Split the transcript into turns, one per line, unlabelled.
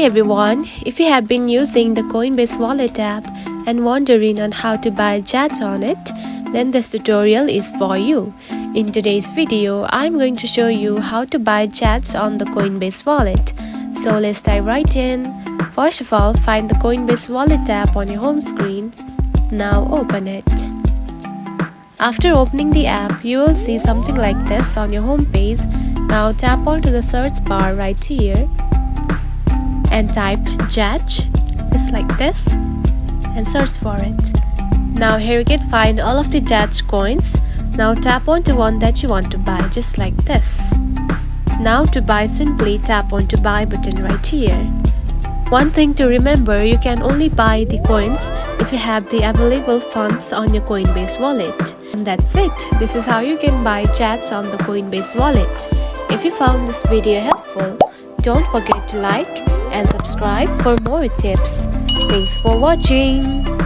Hey everyone, if you have been using the Coinbase Wallet app and wondering on how to buy jets on it, then this tutorial is for you. In today's video, I'm going to show you how to buy jets on the Coinbase Wallet. So let's dive right in. First of all, find the Coinbase Wallet app on your home screen. Now open it. After opening the app, you will see something like this on your home page. Now tap onto the search bar right here and type JET just like this and search for it. Now here you can find all of the JET coins. Now tap onto one that you want to buy just like this. Now to buy, simply tap onto buy button right here. One thing to remember, you can only buy the coins if you have the available funds on your Coinbase wallet. And that's it. This is how you can buy jets on the Coinbase wallet. If you found this video helpful, don't forget to like and subscribe for more tips. Thanks for watching.